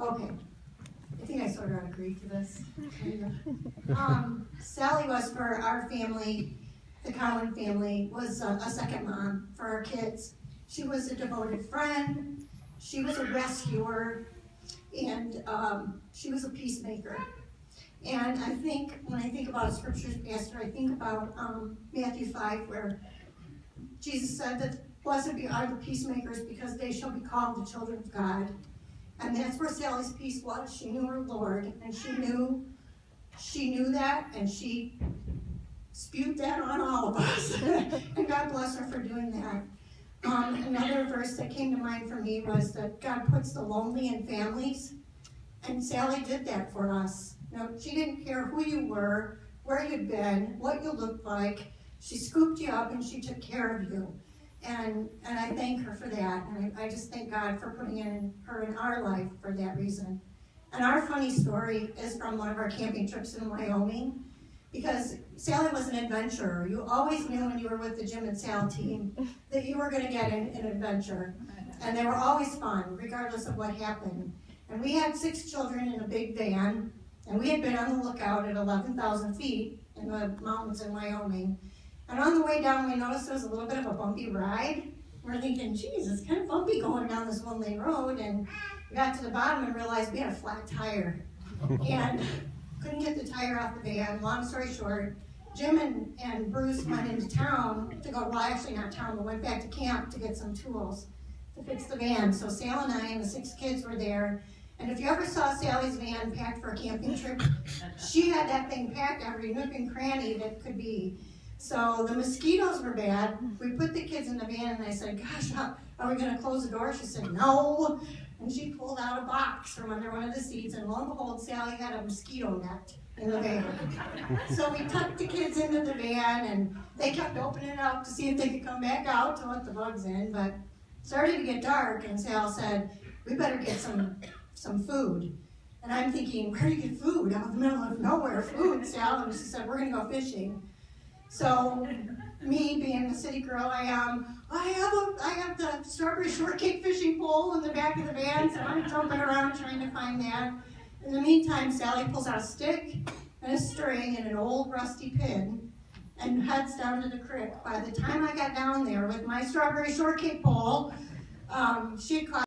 Okay. I think I sort of agreed to this. Sally was for our family, the Cowan family, was a second mom for our kids. She was a devoted friend. She was a rescuer, and she was a peacemaker. And I think, when I think about scriptures, Pastor, I think about Matthew 5, where Jesus said that blessed are the peacemakers because they shall be called the children of God. And that's where Sally's peace was. She knew her Lord, and she knew that, and she spewed that on all of us. And God bless her for doing that. Another verse that came to mind for me was that God puts the lonely in families, and Sally did that for us. You know, she didn't care who you were, where you'd been, what you looked like. She scooped you up and she took care of you. And I thank her for that. And I just thank God for putting her in our life for that reason. And our funny story is from one of our camping trips in Wyoming, because Sally was an adventurer. You always knew when you were with the Jim and Sal team that you were going to get an adventure. And they were always fun, regardless of what happened. And we had 6 children in a big van, and we had been on the lookout at 11,000 feet in the mountains in Wyoming. And on the way down, we noticed there was a little bit of a bumpy ride. We're thinking, geez, it's kind of bumpy going down this one-lane road. And we got to the bottom and realized we had a flat tire. And couldn't get the tire off the van. Long story short, Jim and Bruce went into town to go, well, actually not town, but went back to camp to get some tools to fix the van. So Sal and I and the 6 kids were there. And if you ever saw Sally's van packed for a camping trip, she had that thing packed every nook and cranny that could be. So the mosquitoes were bad. We put the kids in the van, and I said, gosh, are we going to close the door? She said, no. And she pulled out a box from under one of the seats, and lo and behold, Sally had a mosquito net in the van. So we tucked the kids into the van, and they kept opening it up to see if they could come back out to let the bugs in. But it started to get dark, and Sal said, we better get some food. And I'm thinking, where do you get food? Out in the middle of nowhere, food, Sal. And she said, we're going to go fishing. So, me being the city girl I am, I have the strawberry shortcake fishing pole in the back of the van, so I'm jumping around trying to find that. In the meantime, Sally pulls out a stick and a string and an old rusty pin and heads down to the creek. By the time I got down there with my strawberry shortcake pole, she had caught